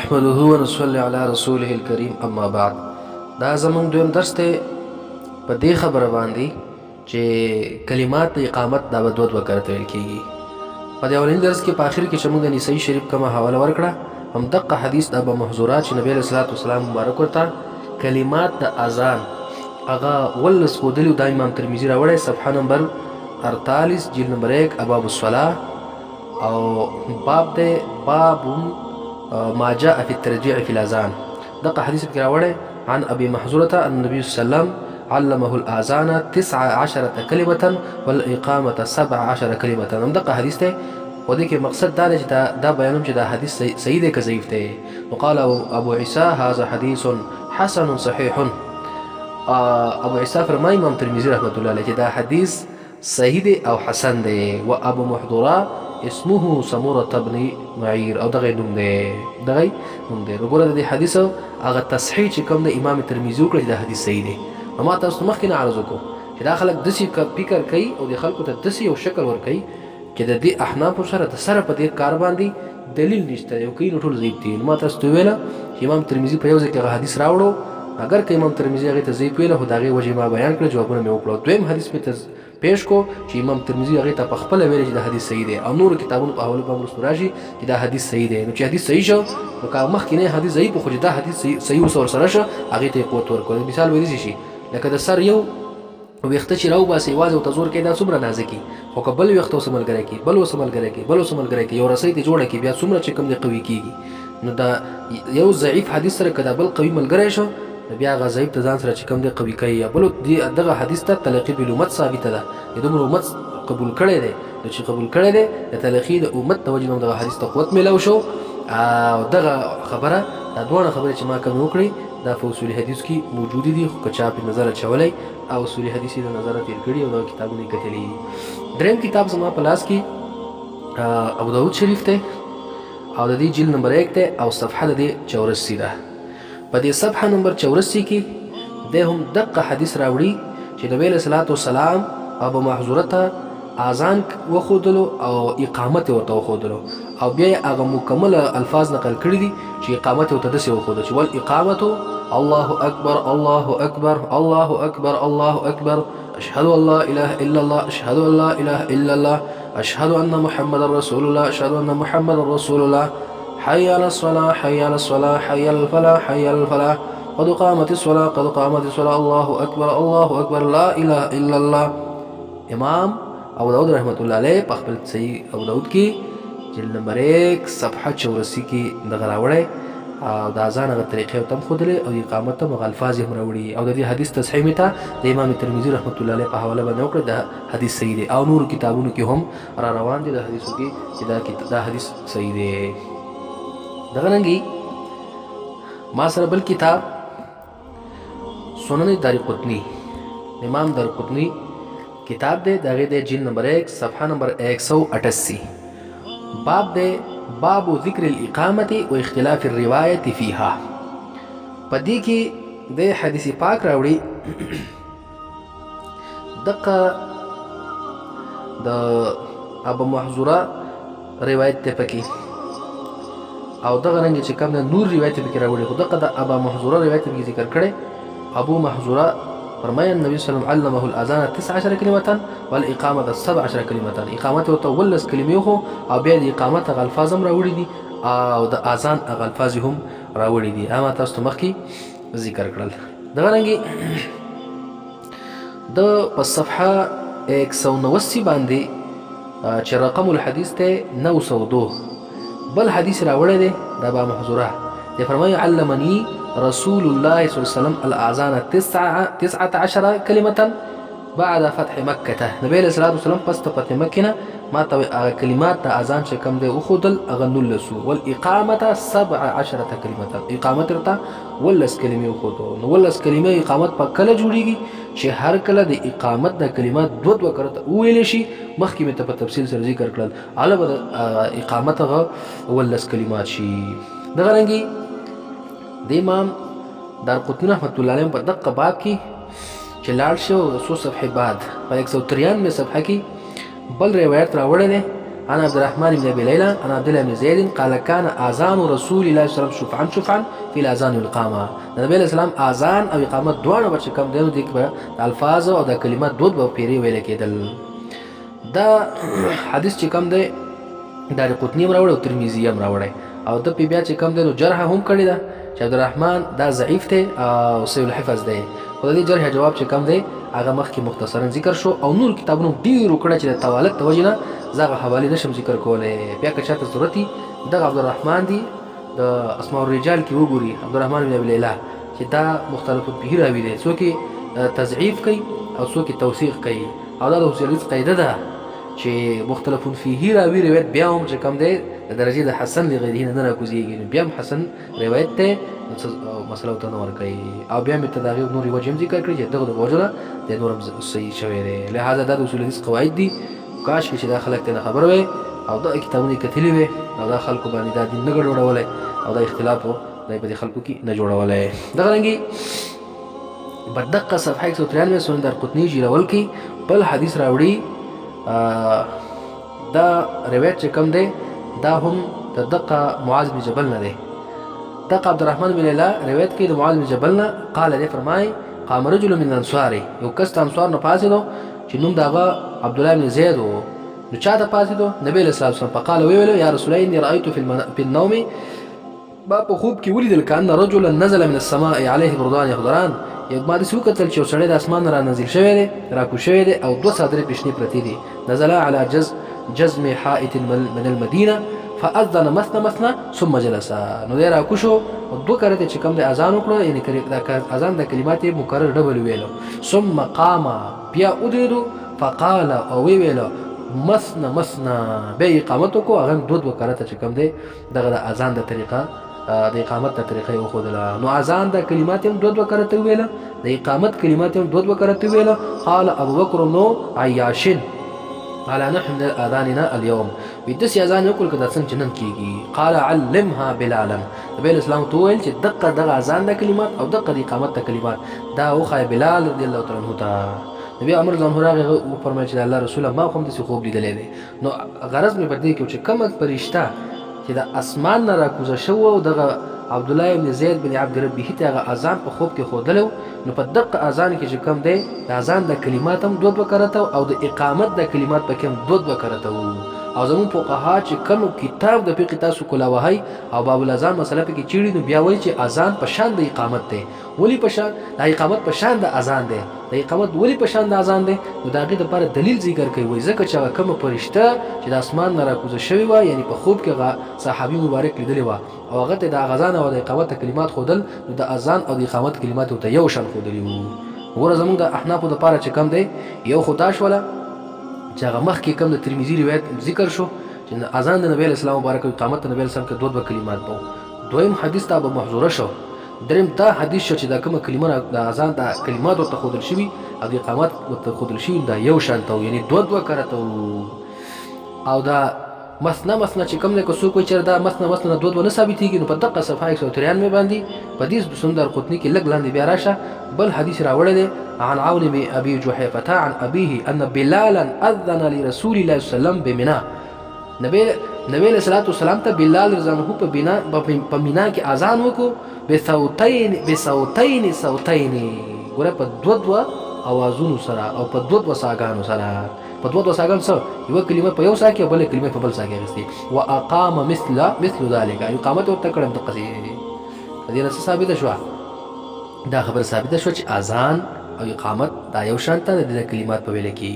نحمده ونصلي على رسوله الكريم اما بعد. دا زمونږ دویم درس دی په دې خبره باندې چې کلمات د اقامت دا به دوه کارته ویل کېږي. په دې اولني درس کې په آخر کې چې موږ د نسائی شریف کومه حواله ورکړه همدغه حدیث د ابو محذورات چې نبی علیه الصلاة والسلام مبارک ورته کلمات د اذان هغه ولس ښودلي دا امام ترمذي راوړی صفحه نمبر 48 جلد نمبر 1 ابواب الصلاة او باب دی باب ما جاء في الترجيع في الأذان. دقة حديث بكراوله عن أبي محذورة أن النبي صلى الله عليه وسلم علمه الأذان 19 كلمة والإقامة 17 كلمة. دقة حديث ده وديك مقصد دارج دا بيانم دا حديث سيد كزيف ده. وقال أبو عيسى هذا حديث حسن صحيح. أبو عيسى فرمى إمام ترمذي رحمة الله عليه دا حديث سيد أو حسن ده. وأبو محذورة اسمه سمورة بن معير او دغه نوم دی وګوره د دې حدیث هغه تصحیح چې کوم د امام ترمذي وکړي د حدیث صحیح دی. ما تاسو مخکې نه عرض وکړو چې دا خلک داسې فکر کوي او د خلکو ته داسې یو شکل ورکوي چې د دې احنافو سره د سره په دې کار باندې دلیل نشته یو کوي نو ټول ضعیف دي. ما تاسو ته ویله چې امام ترمذي په یو ځای کې هغه حدیث راوړو اگر که امام ترمذي هغه ته ضعیف ویله خو د هغې وجې ما بیان کړه جوابونه مې وکړو. دویم حدیث مې پیش کو چې امام ترمذي هغه ته په خپل ویل چې دا حدیث صحیح دی او نور کتابونو په حواله باندې وروسته راشي چې دا حدیث صحیح دی. نو چې حدیث صحیح شو نو که مخکې نه حدیث ضعیف خو چې دا حدیث صحیح وسور سره شو هغه ته قوت ورکول. مثال وایي شي لکه د سر یو ویخته چې راو باسي واځي او تزور کې دا څومره نازکي خو قبل ویخته وسملګری کی بل وسملګری کی بل وسملګری کی یو رسۍ ته جوړه کی بیا څومره چې کم دی قوي کیږي. نو دا یو ضعیف حدیث سره کدا بل قوي ملګری شو بیا هغه ضعیف ته ځان سره چې کوم دی قوي کوي یا بل دغه حدیث ته تلقی بالامت ثابته ده دومره امت قبول کړی دی چې قبول کړی دی د تلقی د امت د وجې نه دغه حدیث ته قوت میلاو شو او دغه خبره دا دوه خبرې چې ما کوم وکړي دا په اصول حدیث کې موجود دي خو که چا په نظر اچولی او اصول حدیث د نظر تیر کړي او دا کتابونه یې کتلي. دریم کتاب زما په لاس کې ابو داود شریف دی او د دې جلد نمبر 1 دی او صفحه د دې 84 ده. په دې صفحه نمبر 84 کې د هم دقه حدیث راوړي چې نبی علیه الصلاة والسلام ابو محذوره ته اذان وښودلو او اقامت ورته وښودلو او بیا یې هغه مکمل الفاظ نقل کړي دي چې اقامت ورته داسې وښودل چې والاقامة الله اکبر الله اکبر الله اکبر الله اکبر اشهد ان لا اله الا الله اشهد ان لا اله الا الله اشهد ان محمد رسول الله اشهد ان محمد رسول الله حي على الصلاة حي على الصلاة حي على الفلاح حي على الفلاح قد قامت الصلاة قد قامت الصلاة الله أكبر لا إله إلا الله. امام ابو داود رحمت الله علیه په خپل صحیح ابو داود کې جلد نمبر 1 صفحه 84 کې دغه راوړی او د اذان هغه طریقې ته هم ښودلې او د اقامت هم هغه الفاظ یې هم راوړي او د دې حدیث تصحیح مې ته د امام ترمذي رحمت الله علیه په حواله باندې وکړه د حدیث صحیح دی او نور کتابونو کې هم را روان دي د حدیثو کې چې دا حدیث صحیح دی. دغه رنګي ما سره بل کتاب سنن دارقطنی امام دارقطنی کتاب دے داغه دے جلد نمبر 1 صفحه نمبر 188 باب دے باب ذکر الاقامت و اختلاف الروایت فیها. پدې کې د حدیث پاک راوړي دغه د ابو محذوره روایت ته پکې او دغه رنګ چې کوم نور روایت به راوړي خو دغه د ابو محذوره روایت به ذکر کړي. ابو محذوره فرمای النبي صلی الله علیه وسلم علمه الاذان 19 كلمه والاقامه 17 كلمه. اقامت او تولس کلمې خو او بیا د اقامت غ الفاظ هم راوړي دي او د اذان غ الفاظ هم راوړي دي اما تاسو مخکې ذکر کړل. دغه رنګي د په صفحه 189 باندې چې رقم الحديث ته 902 بل حدیث راوړی دی د ابو محذوره دی فرمایي علمني رسول الله صلى الله عليه وسلم الأذان 19 كلمة بعد فتح مكة. نبي عليه الصلاة والسلام پس فتح مكة ما ته کلمات د اذان چې کوم دی وښودل هغه 19 والاقامة 17 كلمة. اقامت ورته 19 کلمې وښودو. نو 19 کلمې اقامت په کله جوړیږي چې هر کله د اقامت د کلمات دوه کرته ویل شي مخکې مې ته په تفصیل سره ذکر کړل علاوه د اقامت هغه 19 کلمات شي. دغه رنګي د امام دارقطنی رحمت الله علیه په دقه باب کې چې لاړ شو 100 صفحې بعد په 193 صفحه کې بل روایت راوړی دی عن عبد الرحمن بن ابي ليلى عن عبد الله بن زيد قال كان اذان رسول الله صلى الله عليه وسلم شفعا في الاذان والاقامه. نبی علیہ السلام اذان او اقامت دواړه بچ کم دینو د الفاظ او د کلمات دود به پیری ویل کېدل. دا حدیث چې کم دی دار قطنی هم راوړی او ترمذی هم راوړی او د پی بیا چې کم دی نو جرح هم کړی ده چې عبدالرحمن دا ضعیف دی او سیء الحفظ دی. خو د دې جرح جواب چې کم دی هغه مخکې مختصرا ذکر شو او نور کتابونو ډېر وکړه چې د طوالت د وجې نه زه هغه حوالې نشم ذکر کولی. بیا که چاته ضرورت وي دغه عبدالرحمن دی د اسماء الرجال کې وګوري عبدالرحمن بن ابي لیلا چې دا مختلف به راوي دی، څوک تضعیف کوي او څوک توثیق کوي او دا د اصولي قاعده ده چې مختلف فيه راوي روایت بیا هم چې کم دی د درجې د حسن لغیره نه راکوزیږي، بیا هم حسن روایت ته مسله ته نه ورکوي او بیا مې تداغي نور وجه هم ذکر کړی چې دغه د وجه د نور هم صحیح شوی دی. لهذا دا د اصول حدیث قواعد دي، کاش چې دا خلک ته خبر وي او دا کتابونه کتلي وي او دا خلکو باندې دا دین نه ګډوډولی او دا اختلاف دا په خلکو کې نه جوړولی. دغه رنګې بدقه صفحه 193 سنن دارقطني جیرول کې بل حدیث راوړي. دا روایت چې کوم دی دا هم د دقه معاذ بن جبل نه دی. دقه عبدالرحمن بن لیلا روایت کې د معاذ بن جبل نه قال دی فرمای قام رجل من الانصار، یو کس د انصار نه پاسېدو چې نوم د هغه عبدالله بن زید و. نو چا ته پاسېدو؟ نبی علیه الصلاة والسلام فقال ویلو یا رسول الله اني رايت في النوم، ما په خوب کې ولیدل کأن رجلا نزل من السماء عليه بردان يخضران، یو ما داسې وکتل چې یو سړی د اسمان را نازل شوی دی راکوز شوی دی او دوه څادرې پیشنې پرتې دي. نزل على جزم حائط من المدینه فاذن مثنى ثم جلس. نو دی راکوز شو او دوه کرته چې کوم د اذان وکړو یعنی اذان د کلمات مکرر ډبل ویلو. ثم قام بیا ودرېدو فقال او ویلو مثنى بیا اقامت وکړو هغه دوه کرته چې کوم دی دغه د اذان د طریقه د اقامت د طریقې وښودله. نو اذان د کلمات هم دوه کرته ویله، د اقامت کلمات هم دوه کرته ویله. قال ابو بکر نو عیاش على نحو من اذاننا اليوم، بدس اذان وکړ کدا څنګه نن کیږي. قال علمها بلالا، نبی اسلام تو ویل چې دغه اذان د کلمات او دغه د اقامت د کلمات دا وخای بلال رضی الله تعالی عنہ ته. نبی امر ځان هراغه او فرمایي چې الله رسول ما کوم د خوب لیدلې دي. نو غرض مې پدې کې چې کوم فرشتہ چې د اسمان نه راکوزه شو او دغه عبد الله بن زید بن عبد ربه ته هغه اذان په خوب کې خودلو. نو په دغه اذان کې چې کوم دی د اذان د کلمات هم دوه کرته او د اقامت د کلمات په کوم دوه کرته او زمون فقها چې کوم کتاب د فقه تاسو کولا وهي او باب الاذان مسله په کې چیړي نو بیا وایي چې اذان په شان د اقامت دی، ولی په شان د اقامت په شان د اذان دی، د اقامت ولی په شان د اذان دی. نو دا غي د لپاره دلیل ذکر کوي وای ځکه چې کوم فرشته چې د اسمان نه راکوزه شوی و یعنی په خوب کې صحابي مبارک لیدلی و او هغه ته د اذان او د اقامت کلمات خودل، نو د اذان او د اقامت کلمات ته یو شان خودلی وو. وګوره زموږ د احناف د لپاره چې کم دی یو خداش ولا چې هغه مخکې کم د ترمذی روایت ذکر شو چې اذان د نبی اسلام مبارک او اقامت د نبی اسلام کې دوه کلمات وو. دویم حدیث ته به محظوره شو. دریم دا حدیث شو چې دا کومه کلمه د اذان د کلمات ورته خودل شوی او د اقامت ورته خودل شوی دا یو شان ته یعنی دوه کرته او دا مثنى چې کوم نه کو څوک چې دا مثنى دوه نه ثابتېږي. نو په دقه صفحه 193 باندې په دې سنن دارقطني کې لګ لاندې بیا راشه بل حدیث راوړل دی عن عون بن ابي جحيفه عن ابيه ان بلالا اذن لرسول الله صلى الله عليه وسلم بمنى. نبی علیہ الصلوۃ والسلام ته بلال رضی الله عنه په مینا کې اذان وکړو بصوتين ګوره په دوه اوازونو سره او په دوه ساګانو سره. په دوه ساګانو سره یو کلمه په یو سا کې او بل کلمه په بل سا کې غوښتي. واقام مثل ذلك اقامت او تکړم د قصې دې نه ثابت شو. دا خبر ثابت شو چې اذان او اقامت دا یو شان ته د کلمات په ویل کې